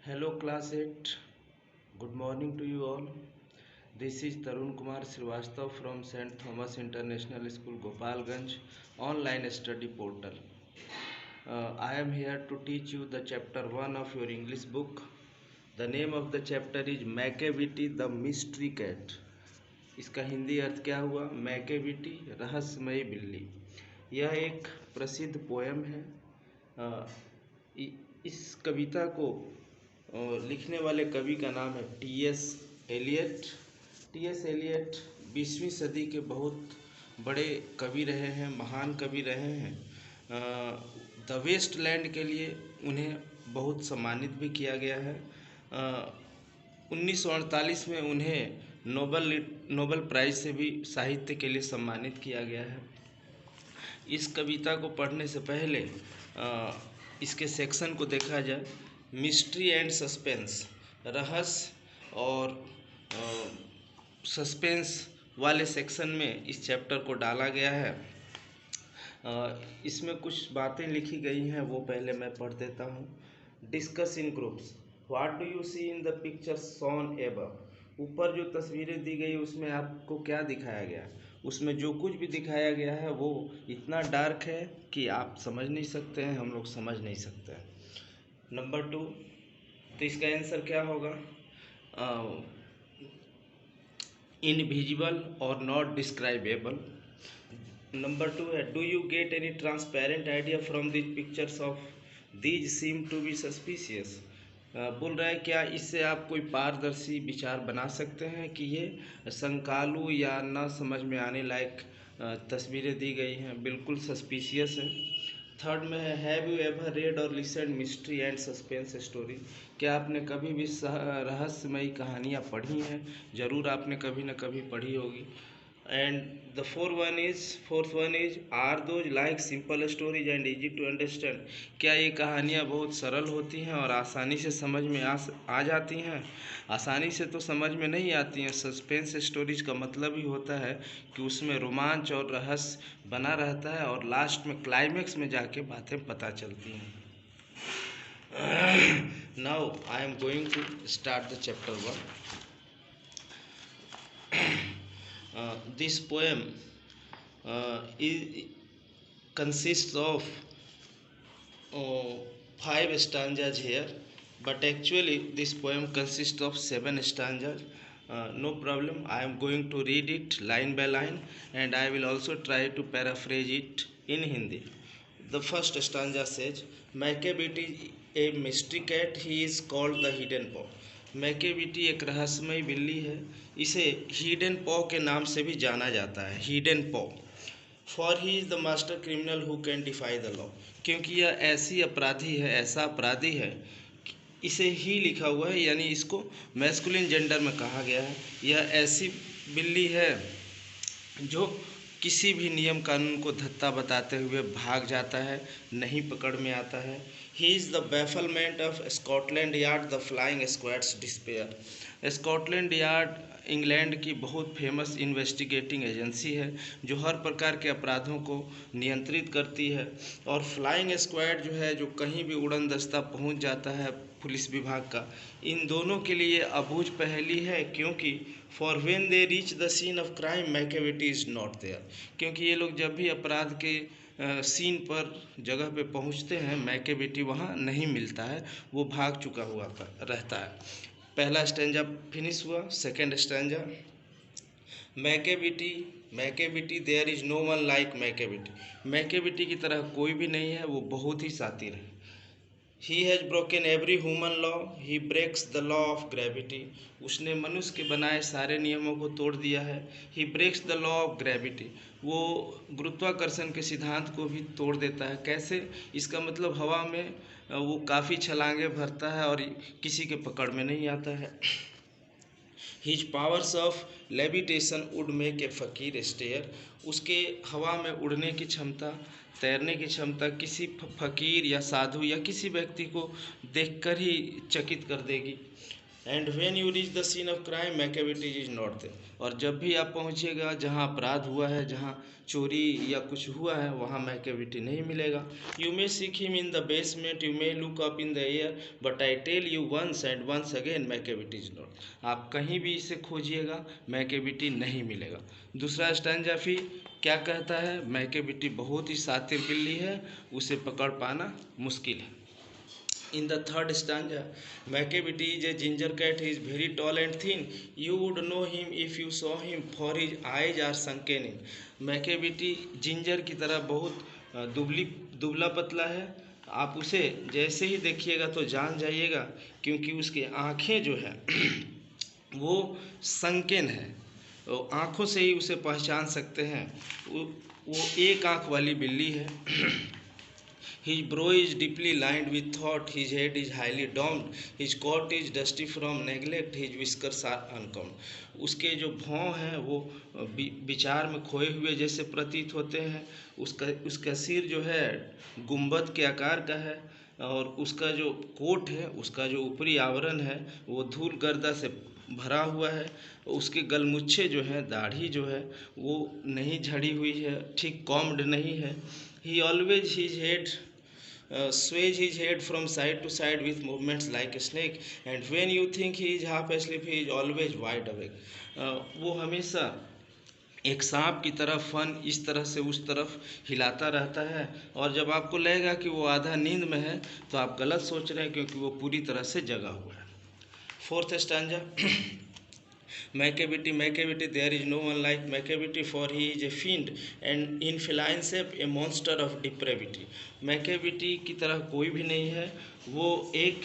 Hello class 8, good morning to you all. This is Tarun Kumar Srivastav from St. Thomas International School, Gopalganj online study portal. I am here to teach you the chapter 1 of your English book. The name of the chapter is Macavity the Mystery Cat. इसका हिंदी अर्थ क्या हुआ? Macavity रहस्यमयी बिल्ली। यह एक प्रसिद्ध poem है। इस कविता को लिखने वाले कवि का नाम है टी.एस. एलियट। टी.एस. एलियट 20वीं सदी के बहुत बड़े कवि रहे हैं, महान कवि रहे हैं। द वेस्ट लैंड के लिए उन्हें बहुत सम्मानित भी किया गया है। 1948 में उन्हें नोबेल प्राइज़ से भी साहित्य के लिए सम्मानित किया गया है। इस कविता को पढ़ने से पहले इसके सेक्शन को देखा जाए। मिस्ट्री एंड सस्पेंस, रहस्य और सस्पेंस वाले सेक्शन में इस चैप्टर को डाला गया है। इसमें कुछ बातें लिखी गई हैं, वो पहले मैं पढ़ देता हूँ। Discuss in groups. What do you see in the picture shown above. ऊपर जो तस्वीरें दी गई उसमें आपको क्या दिखाया गया? उसमें जो कुछ भी दिखाया गया है वो इतना डार्क है कि आप समझ नहीं सकते हैं, हम लोग समझ नहीं सकते हैं। नंबर 2, तो इसका आंसर क्या होगा? इनविजिबल और नॉट डिस्क्राइबेबल। नंबर 2 है, do you get any transparent idea from this pictures of these seem to be suspicious. बोल रहा है क्या इससे आप कोई पारदर्शी विचार बना सकते हैं कि ये संकालू या ना समझ में आने लायक तस्वीरें दी गई हैं, बिल्कुल सस्पिशियस है। थर्ड में है, हैव यू एवर रेड और listen mystery and suspense story. क्या आपने कभी भी रहस्यमयी कहानियाँ पढ़ी हैं? ज़रूर आपने कभी न कभी पढ़ी होगी। And the fourth one is are those like simple stories and easy to understand. क्या ये कहानियाँ बहुत सरल होती हैं और आसानी से समझ में आ जाती हैं? आसानी से तो समझ में नहीं आती हैं। सस्पेंस स्टोरीज का मतलब ही होता है कि उसमें रोमांच और रहस्य बना रहता है और लास्ट में क्लाइमेक्स में जाके बातें पता चलती हैं। Now I am going to start the chapter 1. This poem consists of 5 stanzas here, but actually this poem consists of 7 stanzas. No problem, I am going to read it line by line and I will also try to paraphrase it in Hindi. The first stanza says, Macavity a mystery cat, he is called the hidden paw. Macavity एक रहस्यमयी बिल्ली है, इसे hidden पॉ के नाम से भी जाना जाता है, hidden paw. For he is the master criminal who can defy the law. क्योंकि यह ऐसी अपराधी है, ऐसा अपराधी है, इसे ही लिखा हुआ है, यानी इसको मैस्कुलिन जेंडर में कहा गया है। यह ऐसी बिल्ली है जो किसी भी नियम कानून को धत्ता बताते हुए भाग जाता है, नहीं पकड़ में आता है। He is the bafflement of Scotland Yard, the flying squad's despair. Scotland Yard England की बहुत फेमस इन्वेस्टिगेटिंग एजेंसी है जो हर प्रकार के अपराधों को नियंत्रित करती है। और फ्लाइंग स्क्वाड जो है, जो कहीं भी उड़न दस्ता पहुंच जाता है पुलिस विभाग का, इन दोनों के लिए अबूझ पहेली है। क्योंकि for when they reach the scene of crime Macavity is not there. क्योंकि ये लोग जब भी अपराध के सीन पर जगह पे पहुंचते हैं, मैकेविटी वहाँ नहीं मिलता है, वो भाग चुका हुआ रहता है। पहला स्टैंजा फिनिश हुआ। Second stanza, Macavity there is no one like Macavity. Macavity की तरह कोई भी नहीं है, वो बहुत ही शातिर है। He has broken every human law, he breaks the law of gravity. उसने मनुष्य के बनाए सारे नियमों को तोड़ दिया है। He breaks the law of gravity, वो गुरुत्वाकर्षण के सिद्धांत को भी तोड़ देता है। कैसे? इसका मतलब हवा में वो काफ़ी छलांगे भरता है और किसी के पकड़ में नहीं आता है। His powers of levitation would make a फकीर स्टेयर। उसके हवा में उड़ने की क्षमता, तैरने की क्षमता किसी फकीर या साधु या किसी व्यक्ति को देखकर ही चकित कर देगी। And when you reach the scene of crime Macavity is not there. और जब भी आप पहुंचेगा जहां अपराध हुआ है, जहां चोरी या कुछ हुआ है, वहां मैकेविटी नहीं मिलेगा। You may seek him in the basement, you may look up in the air, but I tell you once and once again Macavity is not. आप कहीं भी इसे खोजिएगा, मैकेविटी नहीं मिलेगा। दूसरा स्टैंजा फिर क्या कहता है? मैकेविटी बहुत ही शातिर बिल्ली है, उसे पकड़ पाना मुश्किल है। In the third stanza, Macavity is a ginger cat. He is very tall and thin. You would know him if you saw him, for his eyes are sunken in. Macavity ginger की तरह बहुत दुबला पतला है। आप उसे जैसे ही देखिएगा तो जान जाइएगा, क्योंकि उसकी आँखें जो है वो संकेन है। तो आँखों से ही उसे पहचान सकते हैं। वो एक आँख वाली बिल्ली है। His brow is deeply lined with thought, his head is highly domed, his coat is dusty from neglect, his whiskers are uncombed. उसके जो भौं हैं वो विचार में खोए हुए जैसे प्रतीत होते हैं। उसका सिर जो है गुंबद के आकार का है, और उसका जो कोट है, उसका जो ऊपरी आवरण है, वो धूल गर्दा से भरा हुआ है। उसके गलमुच्छे जो है, दाढ़ी जो है वो नहीं झड़ी हुई है, ठीक कॉम्ड नहीं है। He always his head sways his head from side to side with movements like a snake, and when you think he is half asleep, he is always wide awake. वो हमेशा एक सांप की तरह फन इस तरह से उस तरफ हिलाता रहता है, और जब आपको लगेगा कि वो आधा नींद में है तो आप गलत सोच रहे हैं, क्योंकि वो पूरी तरह से जगा हुआ है। Fourth stanza Macavity, there is no one like Macavity, for he is a fiend, and in feline shape a monster of depravity. Macavity की तरह कोई भी नहीं है। वो एक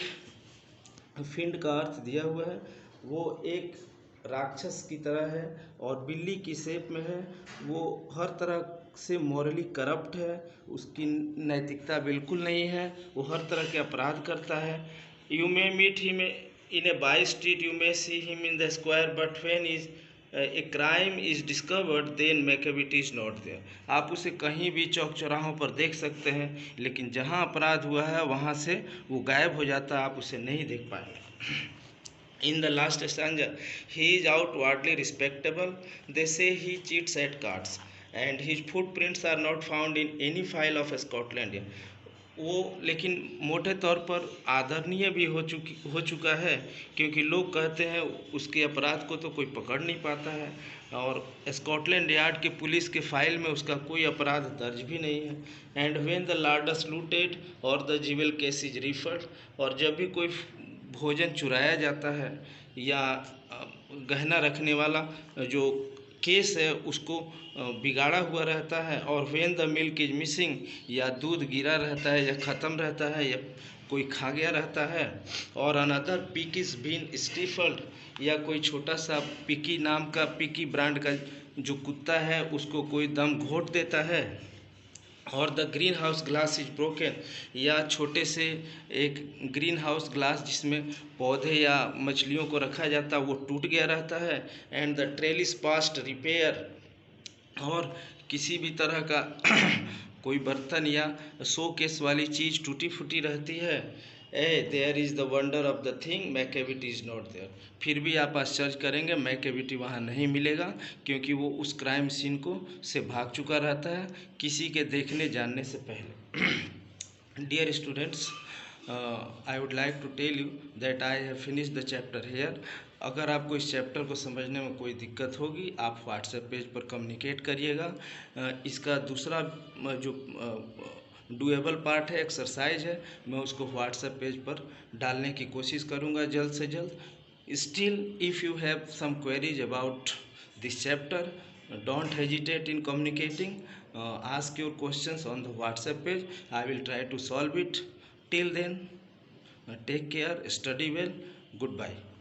फिंड का अर्थ दिया हुआ है, वो एक राक्षस की तरह है और बिल्ली की शेप में है। वो हर तरह से मॉरली करप्ट है, उसकी नैतिकता बिल्कुल नहीं है, वो हर तरह के अपराध करता है। You may meet him in a by street, you may see him in the square, but when a crime is discovered, then Macavity is not there. आप उसे कहीं भी चौक चौराहों पर देख सकते हैं, लेकिन जहां अपराध हुआ है वहां से वो गायब हो जाता है, आप उसे नहीं देख पाएंगे। In the last stanza, he is outwardly respectable. They say he cheats at cards, and his footprints are not found in any file of Scotland. वो लेकिन मोटे तौर पर आदरणीय भी हो चुका है, क्योंकि लोग कहते हैं उसके अपराध को तो कोई पकड़ नहीं पाता है, और स्कॉटलैंड यार्ड के पुलिस के फाइल में उसका कोई अपराध दर्ज भी नहीं है। And when the larder's looted or the jewel case is rifled, और जब भी कोई भोजन चुराया जाता है या गहना रखने वाला जो केस है उसको बिगाड़ा हुआ रहता है, और when the milk is missing, या दूध गिरा रहता है या ख़त्म रहता है या कोई खा गया रहता है, और अनदर पिक इज बीन स्टीफल्ड, या कोई छोटा सा पिकी नाम का पिकी ब्रांड का जो कुत्ता है उसको कोई दम घोट देता है, और the green house glass is broken, या छोटे से एक ग्रीन हाउस ग्लास जिसमें पौधे या मछलियों को रखा जाता वो टूट गया रहता है। And the trail is past repair, और किसी भी तरह का कोई बर्तन या शो केस वाली चीज़ टूटी फूटी रहती है। There is the wonder of the thing, Macavity is not there. फिर भी आप आश्चर्य करेंगे, मैकेविटी वहाँ नहीं मिलेगा, क्योंकि वो उस क्राइम सीन को से भाग चुका रहता है किसी के देखने जानने से पहले। Dear students, I would like to tell you that I have finished the chapter hair. अगर आपको इस चैप्टर को समझने में कोई दिक्कत होगी, आप व्हाट्सएप पेज पर कम्युनिकेट करिएगा। इसका दूसरा जो डुएबल पार्ट है, एक्सरसाइज है, मैं उसको व्हाट्सएप पेज पर डालने की कोशिश करूँगा जल्द से जल्द। Still if you have some queries about this chapter, don't hesitate in communicating. Ask your questions on the WhatsApp page. I will try to solve it. Till then, take care, study well. Goodbye.